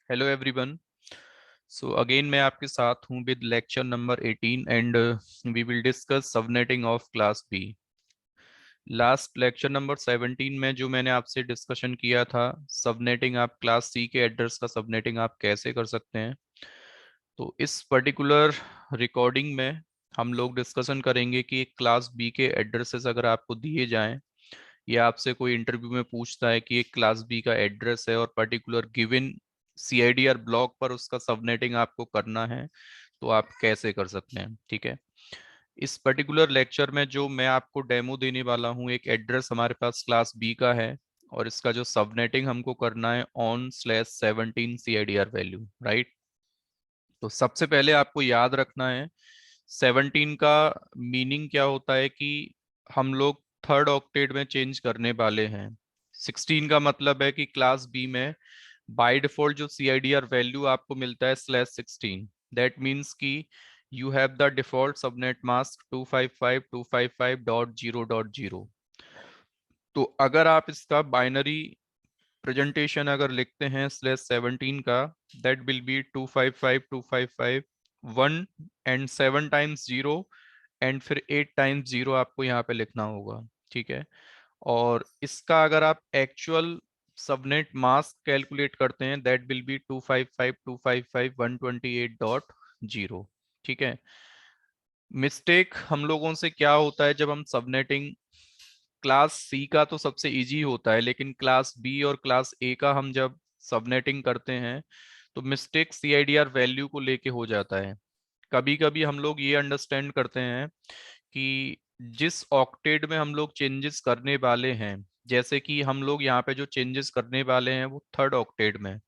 Hello everyone. So again मैं आपके साथ हूँ with lecture number 18 and we will discuss subnetting of class B. Last lecture number 17 में जो मैंने आपसे डिस्कशन किया था, सबनेटिंग आप क्लास सी के एड्रेस का सबनेटिंग आप कैसे कर सकते हैं। तो इस पर्टिकुलर रिकॉर्डिंग में हम लोग डिस्कशन करेंगे कि एक क्लास बी के एड्रेसेस अगर आपको दिए जाएं या आपसे कोई इंटरव्यू में पूछता है कि एक क्लास बी का एड्रेस है और पर्टिकुलर गिवन सीआईडीआर ब्लॉक पर उसका सबनेटिंग आपको करना है, तो आप कैसे कर सकते हैं। ठीक है, इस पर्टिकुलर लेक्चर में जो मैं आपको डेमो देने वाला हूँ, एक एड्रेस हमारे पास क्लास बी का है और इसका जो सबनेटिंग हमको करना है on/17 सीआईडीआर वैल्यू, राइट। तो सबसे पहले आपको याद रखना है 17 का मीनिंग क्या होता है कि हम लोग थर्ड ऑक्टेट में चेंज करने वाले हैं। 16 का मतलब है कि क्लास बी में बाय डिफॉल्ट जो सीआईडीआर वैल्यू आपको मिलता है /16, दैट मीन्स कि you have the default subnet mask 255.255.0.0। तो अगर आप इसका बाइनरी प्रेजेंटेशन अगर लिखते हैं /17 का, that will B 255.255.1 and 7 times 0 and फिर 8 टाइम्स 0 आपको यहाँ पे लिखना होगा। ठीक है, और इसका अगर आप एक्चुअल सबनेट मास्क कैलकुलेट करते हैं, दैट विल बी 255.255.128.0। ठीक है, मिस्टेक हम लोगों से क्या होता है जब हम सबनेटिंग क्लास सी का तो सबसे इजी होता है, लेकिन क्लास बी और क्लास ए का हम जब सबनेटिंग करते हैं तो मिस्टेक सीआईडीआर वैल्यू को लेके हो जाता है। कभी कभी हम लोग ये अंडरस्टैंड करते हैं कि जिस ऑक्टेट में हम लोग चेंजेस करने वाले हैं, जैसे कि हम लोग यहाँ पे जो चेंजेस करने वाले हैं वो थर्ड ऑक्टेट में,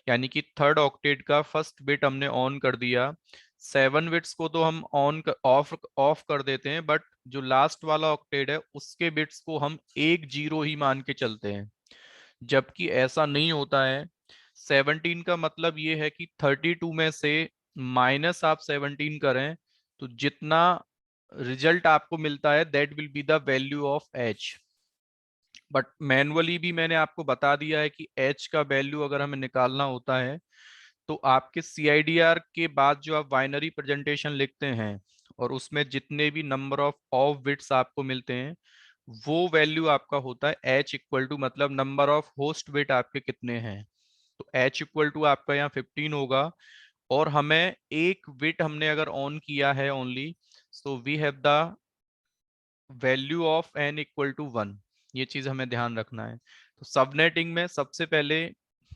यानी कि थर्ड ऑक्टेट का फर्स्ट बिट हमने ऑन कर दिया। 7 बिट्स को तो हम ऑन ऑफ ऑफ कर देते हैं, बट जो लास्ट वाला ऑक्टेट है उसके बिट्स को हम 1 0 ही मान के चलते हैं, जबकि ऐसा नहीं होता है। 17 का मतलब ये है कि 32 में से माइनस आप 17 करें तो जितना रिजल्ट आपको मिलता है that will be the value of H. But manually भी मैंने आपको बता दिया है कि एच का वैल्यू अगर हमें निकालना होता है तो आपके सीआईडीआर के बाद जो आप बाइनरी प्रेजेंटेशन लिखते हैं और उसमें जितने भी नंबर ऑफ बिट्स आपको मिलते हैं, वो वैल्यू आपका होता है एच इक्वल टू, मतलब नंबर ऑफ होस्ट बिट आपके कितने हैं। तो एच इक्वल टू आपका यहाँ 15 होगा और हमें एक बिट हमने अगर ऑन किया है only, so we have the value of n equal to 1। ये चीज हमें ध्यान रखना है। तो सबनेटिंग में सबसे पहले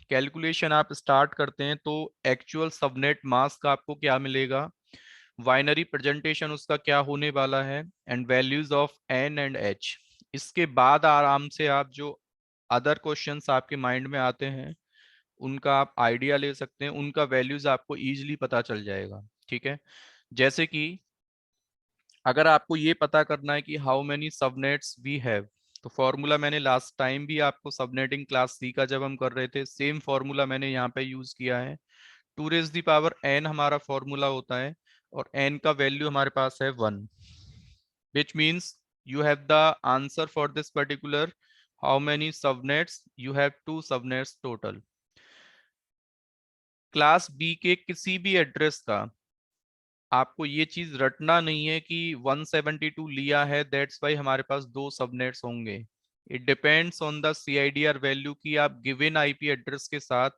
कैलकुलेशन आप स्टार्ट करते हैं तो एक्चुअल सबनेट मास्क आपको क्या मिलेगा, बाइनरी प्रेजेंटेशन उसका क्या होने वाला है, and values of n and h. इसके बाद आराम से आप जो अदर क्वेश्चंस आपके माइंड में आते हैं उनका आप आइडिया ले सकते हैं, उनका वैल्यूज आपको इजीली पता चल जाएगा। ठीक है, जैसे कि अगर आपको ये पता करना है कि how many subnets we have, तो फॉर्मूला मैंने लास्ट टाइम भी आपको सबनेटिंग क्लास सी का जब हम कर रहे थे सेम फॉर्मूला मैंने यहाँ पे यूज किया है। 2 raised the power n हमारा फॉर्मूला होता है और n का वैल्यू हमारे पास है 1, which means you have the answer for this particular how many subnets you have, 2 subnets total. Class B के किसी भी एड्रेस का आपको ये चीज रटना नहीं है कि 172 लिया है दैट्स वाई हमारे पास 2 सबनेट्स होंगे। It depends on the CIDR value की आप गिवन आईपी एड्रेस के साथ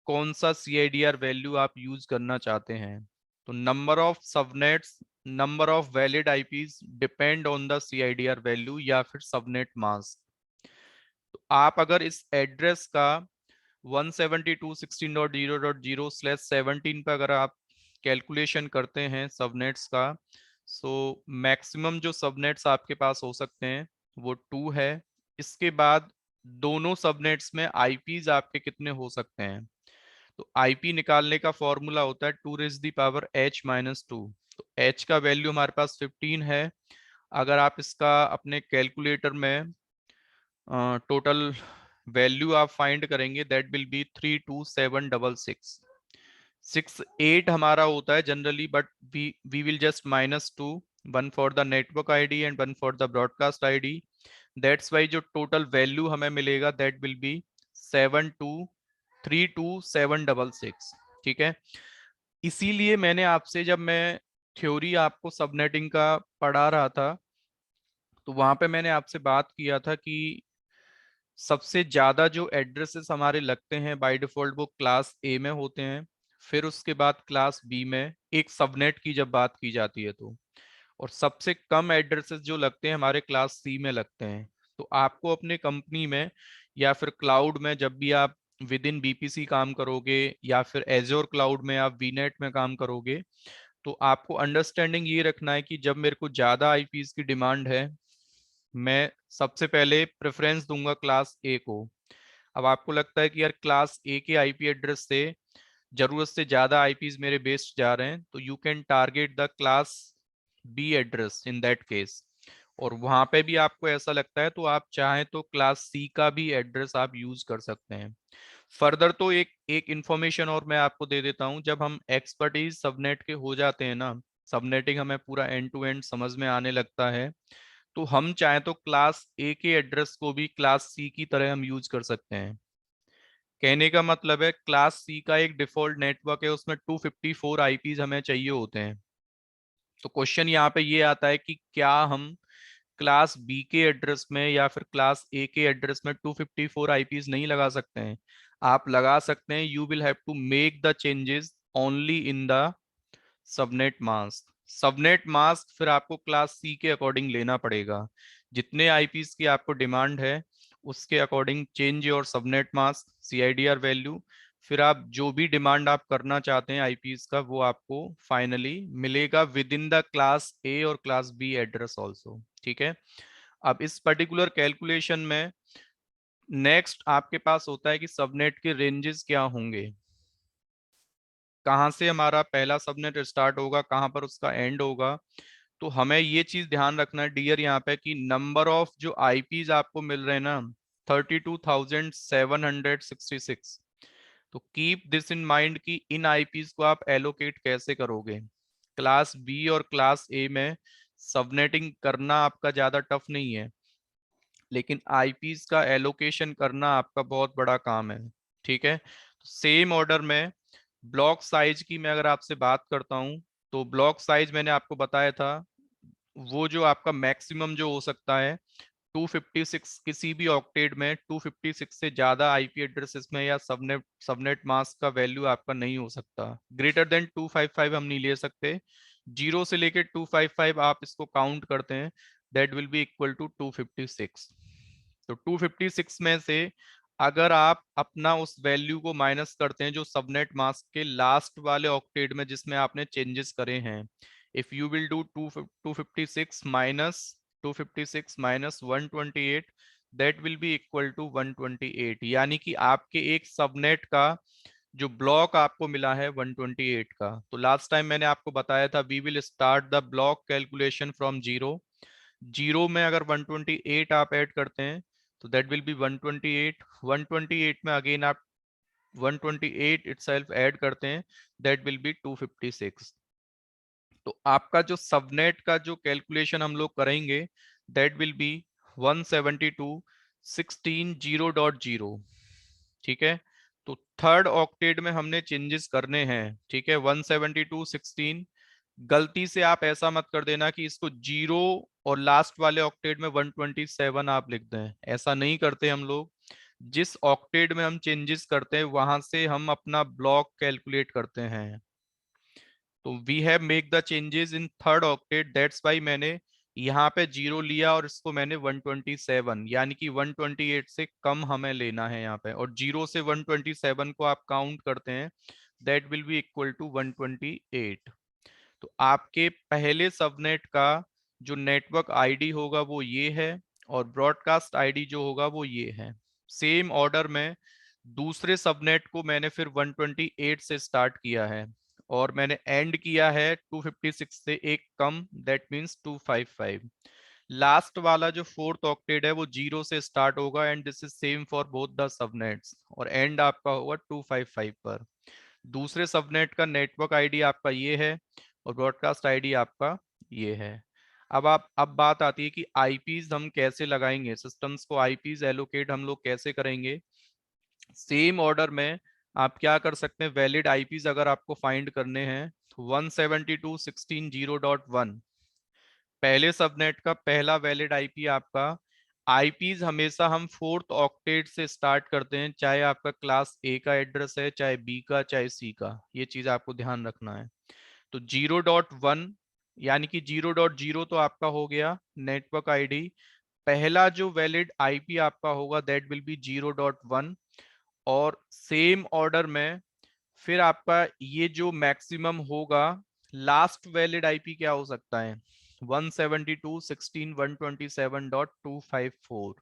कौन सा सीआईडीआर वैल्यू आप यूज करना चाहते हैं। तो number of subnets, number of valid IPs depend on the CIDR value या फिर सबनेट मास्क। तो आप अगर इस एड्रेस का 172.16.0.0/17 पर अगर आप कैलकुलेशन करते हैं सबनेट्स का, सो मैक्सिमम जो सबनेट्स आपके पास हो सकते हैं वो 2 है। इसके बाद दोनों सबनेट्स में आईपीज आपके कितने हो सकते हैं, तो आईपी निकालने का फॉर्मूला होता है 2 raised the power h-2। तो h का वैल्यू हमारे पास 15 है। अगर आप इसका अपने कैलकुलेटर में टोटल वैल्यू आप फाइंड करेंगे दैट विल बी 32766। 68 हमारा होता है generally, but we will just -2, one for the network ID and one for the broadcast ID. That's why जो टोटल वैल्यू हमें मिलेगा दैट विल बी 7232 32766, ठीक है। इसीलिए मैंने आपसे, जब मैं थ्योरी आपको सबनेटिंग का पढ़ा रहा था, तो वहां पे मैंने आपसे बात किया था कि सबसे ज्यादा जो एड्रेसेस हमारे लगते हैं बाय डिफॉल्ट वो क्लास ए में होते हैं, फिर उसके बाद क्लास बी में, एक सबनेट की जब बात की जाती है तो, और सबसे कम एड्रेसेस जो लगते हैं हमारे क्लास सी में लगते हैं। तो आपको अपने कंपनी में या फिर क्लाउड में जब भी आप विद इन बीपीसी काम करोगे, या फिर एज्योर क्लाउड में आप वीनेट में काम करोगे, तो आपको अंडरस्टैंडिंग ये रखना है कि जब मेरे को ज्यादा आईपीस की डिमांड है, मैं सबसे पहले प्रेफरेंस दूंगा क्लास ए को। अब आपको लगता है कि यार क्लास ए के आईपी एड्रेस से जरूरत से ज्यादा आईपीस मेरे बेस्ड जा रहे हैं, तो you can target the class B address in that case. और वहां पे भी आपको ऐसा लगता है तो आप चाहें तो क्लास सी का भी एड्रेस आप यूज कर सकते हैं। फर्दर तो एक एक इंफॉर्मेशन और मैं आपको दे देता हूं, जब हम एक्सपर्टीज सबनेट के हो जाते हैं ना, सबनेटिंग हमें पूरा एंड टू एंड समझ में आने लगता है, तो हम चाहें तो क्लास ए के एड्रेस को भी क्लास सी की तरह हम यूज कर सकते हैं। कहने का मतलब है क्लास सी का एक डिफॉल्ट नेटवर्क है, उसमें 254 आईपीज हमें चाहिए होते हैं। तो क्वेश्चन यहाँ पे ये आता है कि क्या हम क्लास बी के एड्रेस में या फिर क्लास ए के एड्रेस में 254 आईपीज नहीं लगा सकते हैं? आप लगा सकते हैं। You will have to make the changes only in the subnet mask. Subnet mask फिर आपको क्लास सी के अकॉर्डिंग लेना पड़ेगा। जितने आईपीस की आपको डिमांड है उसके according change your subnet mask CIDR value. फिर आप जो भी डिमांड आप करना चाहते हैं आईपीस का, वो आपको फाइनली मिलेगा विद इन द क्लास ए और क्लास बी एड्रेस ऑल्सो, ठीक है। अब इस पर्टिकुलर कैलकुलेशन में नेक्स्ट आपके पास होता है कि सबनेट के रेंजेस क्या होंगे, कहाँ से हमारा पहला सबनेट स्टार्ट होगा, कहाँ पर उसका एंड होगा। तो हमें ये चीज ध्यान रखना है डियर यहाँ पे कि नंबर ऑफ जो आईपीज आपको मिल रहे हैं ना, 32,766, तो कीप दिस इन माइंड कि इन आईपीज को आप एलोकेट कैसे करोगे। क्लास बी और क्लास ए में सबनेटिंग करना आपका ज्यादा टफ नहीं है, लेकिन आईपीज का एलोकेशन करना आपका बहुत बड़ा काम है, ठीक है। सेम ऑर्डर में ब्लॉक साइज की मैं अगर आपसे बात करता हूं, तो ब्लॉक साइज मैंने आपको बताया था, वो जो आपका मैक्सिमम जो हो सकता है 256, किसी भी ऑक्टेट में 256 से ज्यादा आईपी एड्रेसेस में या सबनेट सबनेट मास्क का वैल्यू आपका नहीं हो सकता। ग्रेटर देन 255 हम नहीं ले सकते। 0 से लेकर 255 आप इसको काउंट करते हैं, that will be equal to 256। तो 256 में से अगर आप अपना उस वैल्यू को माइनस करते हैं जो सबनेट मास्क के लास्ट वाले ऑक्टेट में जिसमें आपने चेंजेस करे हैं, if you will do 256 minus 256 minus 128, that will be equal to 128, यानी कि आपके एक सबनेट का जो ब्लॉक आपको मिला है 128 का। तो लास्ट टाइम मैंने आपको बताया था we will start the block calculation from zero. Zero में अगर 128 आप ऐड करते हैं तो दैट विल बी 128। 128 में अगेन आप 128 इटसेल्फ ऐड करते हैं, दैट विल बी 256। तो आपका जो सबनेट का जो कैलकुलेशन हम लोग करेंगे, दैट विल बी 172.16.0.0, ठीक है। तो थर्ड ऑक्टेट में हमने चेंजेस करने हैं, ठीक है। 172.16, गलती से आप ऐसा मत कर देना कि इसको जीरो और लास्ट वाले ऑक्टेट में 127 आप लिख दें, ऐसा नहीं करते हम लोग। जिस ऑक्टेट में हम चेंजेस करते हैं वहां से हम अपना ब्लॉक कैलकुलेट करते हैं। तो we have make the changes in third octet, that's why मैंने यहाँ पे जीरो लिया और इसको मैंने 127, यानी कि 128 से कम हमें लेना है यहाँ पे, और जीरो से 127 को आप काउंट करते हैं, that will be equal to 128। तो आपके पहले सबनेट का जो नेटवर्क आईडी होगा वो ये है, और ब्रॉडकास्ट आईडी जो होगा वो ये है। सेम ऑर्डर में दूसरे सबनेट को मैंने फिर 128 से स्टार्ट किया है, और मैंने एंड किया है 256 से एक कम, दैट मींस 255। लास्ट वाला जो फोर्थ ऑक्टेट है वो जीरो से स्टार्ट होगा, and this is same for both the subnets, और एंड आपका होगा 255 पर। दूसरे सबनेट का नेटवर्क आईडी आपका ये है और ब्रॉडकास्ट आईडी आपका ये है। अब बात आती है कि आईपीज हम कैसे लगाएंगे, सिस्टम्स को आईपीज एलोकेट हम लोग कैसे करेंगे। सेम ऑर्डर में आप क्या कर सकते हैं, वैलिड आईपीज अगर आपको फाइंड करने हैं 172.16.0.1 पहले सबनेट का पहला वैलिड आईपी आपका। आईपीज हमेशा हम फोर्थ ऑक्टेट से स्टार्ट करते हैं, चाहे आपका क्लास ए का एड्रेस है, चाहे बी का, चाहे सी का, ये चीज आपको ध्यान रखना है। तो 0.1 यानी कि 0.0 तो आपका हो गया नेटवर्क आईडी। पहला जो वैलिड आईपी आपका होगा दैट विल बी 0.1, और सेम ऑर्डर में फिर आपका ये जो मैक्सिमम होगा, लास्ट वैलिड आईपी क्या हो सकता है, 172.16.127.254।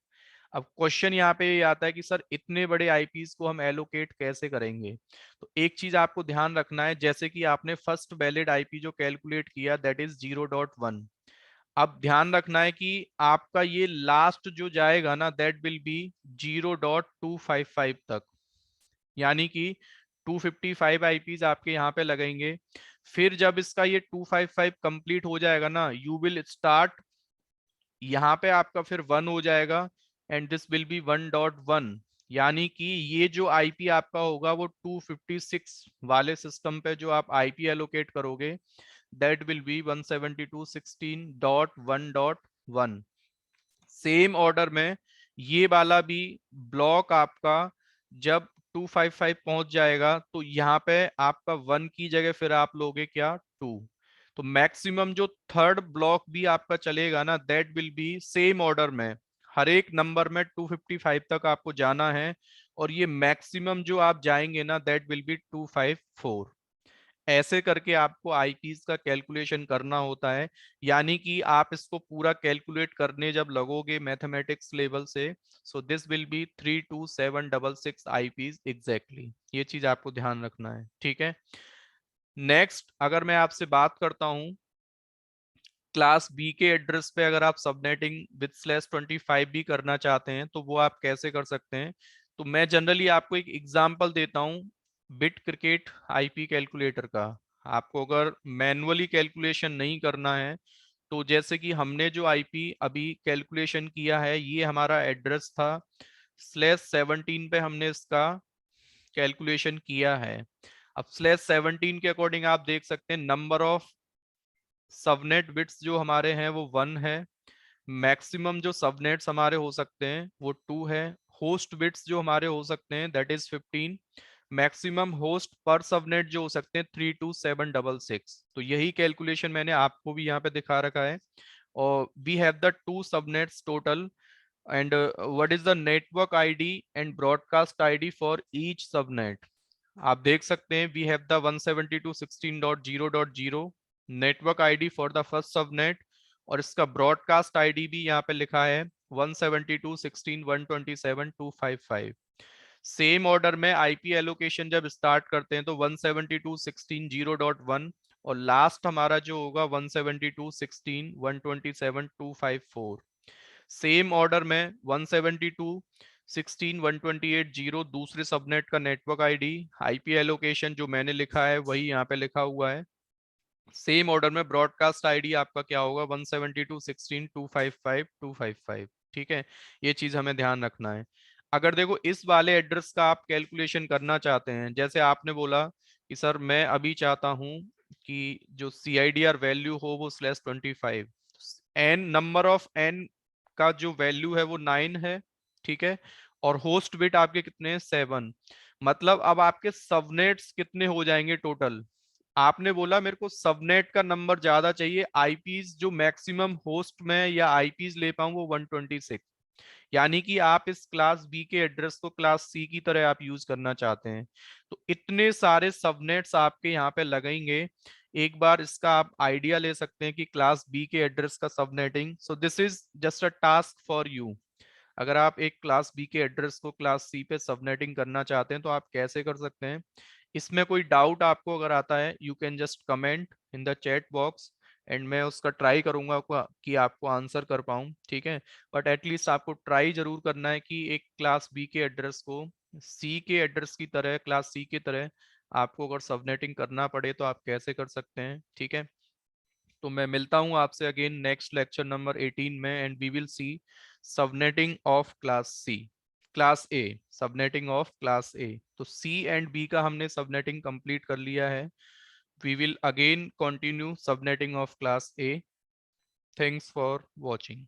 अब क्वेश्चन यहाँ पे ये आता है कि सर इतने बड़े आईपीज को हम एलोकेट कैसे करेंगे। तो एक चीज आपको ध्यान रखना है, जैसे कि आपने फर्स्ट वैलिड आईपी जो कैलकुलेट किया दैट इज 0.1। अब ध्यान रखना है कि आपका ये लास्ट जो जाएगा ना दैट विल बी 0.255 तक, यानी कि 255 आईपीज आपके यहाँ पे लगेंगे। फिर जब इसका ये 255 कंप्लीट हो जाएगा ना, यू विल स्टार्ट, यहाँ पे आपका फिर 1 हो जाएगा एंड दिस विल बी 1.1, यानी कि ये जो आईपी आपका होगा वो 256 वाले सिस्टम पे जो आप आईपी एलोकेट करोगे that will B 172.16.1.1। Same order में ये वाला भी ब्लॉक आपका जब 255 पहुंच जाएगा तो यहाँ पे आपका 1 की जगह फिर आप लोगे क्या, 2। तो मैक्सिमम जो थर्ड ब्लॉक भी आपका चलेगा ना that will B same order में, हर एक नंबर में 255 तक आपको जाना है, और ये मैक्सिमम जो आप जाएंगे ना दैट विल बी 254। ऐसे करके आपको आईपीज का कैलकुलेशन करना होता है, यानी कि आप इसको पूरा कैलकुलेट करने जब लगोगे मैथमेटिक्स लेवल से, so this will be 32766 IPs exactly. ये चीज आपको ध्यान रखना है, ठीक है। नेक्स्ट अगर मैं आपसे बात करता हूं क्लास बी के एड्रेस पे, अगर आप सबनेटिंग विद /25 भी करना चाहते हैं तो वो आप कैसे कर सकते हैं। तो मैं जनरली आपको एक एग्जांपल देता हूं बिट क्रिकेट आईपी कैलकुलेटर का। आपको अगर मैनुअली कैलकुलेशन नहीं करना है तो जैसे कि हमने जो आईपी अभी कैलकुलेशन किया है ये हमारा एड्रेस था, /17 पे हमने इसका कैलकुलेशन किया है। अब /17 के अकॉर्डिंग आप देख सकते हैं नंबर ऑफ सबनेट बिट्स जो हमारे हैं वो 1 है, मैक्सिमम जो सबनेट्स हमारे हो सकते हैं वो 2 है, होस्ट बिट्स जो हमारे हो सकते हैं दैट इज 15, मैक्सिमम होस्ट पर सबनेट जो हो सकते हैं 32766। तो यही कैलकुलेशन मैंने आपको भी यहाँ पे दिखा रखा है। और we have the 2 subnets total, and what is the network ID and broadcast ID for each subnet. आप देख सकते हैं we have the 172.16.0.0 network ID for the first subnet, और इसका ब्रॉडकास्ट आईडी भी यहाँ पे लिखा है 172.16.127.255। सेम ऑर्डर में आईपी एलोकेशन जब स्टार्ट करते हैं तो 172.16.0.1, और लास्ट हमारा जो होगा 172.16.127.254। सेम ऑर्डर में 172.16.128.0 दूसरे सबनेट का नेटवर्क आईडी, आईपी एलोकेशन जो मैंने लिखा है वही यहाँ पे लिखा हुआ है। सेम ऑर्डर में ब्रॉडकास्ट आईडी आपका क्या होगा, 172.16.255.255। ठीक है, ये चीज हमें ध्यान रखना है। अगर देखो इस वाले एड्रेस का आप कैलकुलेशन करना चाहते हैं, जैसे आपने बोला कि सर मैं अभी चाहता हूं कि जो CIDR वैल्यू हो वो /25, एन नंबर ऑफ एन का जो वैल्यू है वो 9 है, ठीक है, और होस्ट बिट आपके कितने हैं, 7। मतलब अब आपके सबनेट्स कितने हो जाएंगे टोटल। आपने बोला मेरे को सबनेट का नंबर ज्यादा चाहिए, आईपीज जो मैक्सिमम होस्ट में या आईपीज ले पाऊं वो 126, यानी कि आप इस क्लास बी के एड्रेस को क्लास सी की तरह आप यूज करना चाहते हैं। तो इतने सारे सबनेट्स आपके यहाँ पे लगेंगे। एक बार इसका आप आइडिया ले सकते हैं कि क्लास बी के एड्रेस का subnetting, so this is just a task for you. अगर आप एक क्लास बी के एड्रेस को क्लास सी पे सबनेटिंग करना चाहते हैं तो आप कैसे कर सकते हैं। इसमें कोई डाउट आपको अगर आता है you can just comment in the chat box, and मैं उसका ट्राई करूंगा कि आपको आंसर कर पाऊं, ठीक है। बट एटलीस्ट आपको ट्राई जरूर करना है कि एक क्लास बी के एड्रेस को सी के एड्रेस की तरह, क्लास सी की तरह आपको अगर सबनेटिंग करना पड़े तो आप कैसे कर सकते हैं, ठीक है। तो मैं मिलता हूं आपसे अगेन नेक्स्ट लेक्चर नंबर 18 में, and we will see subnetting of class C. Class A, subnetting of class A. तो सी एंड बी का हमने सबनेटिंग कंप्लीट कर लिया है। We will again continue subnetting of class A. Thanks for watching.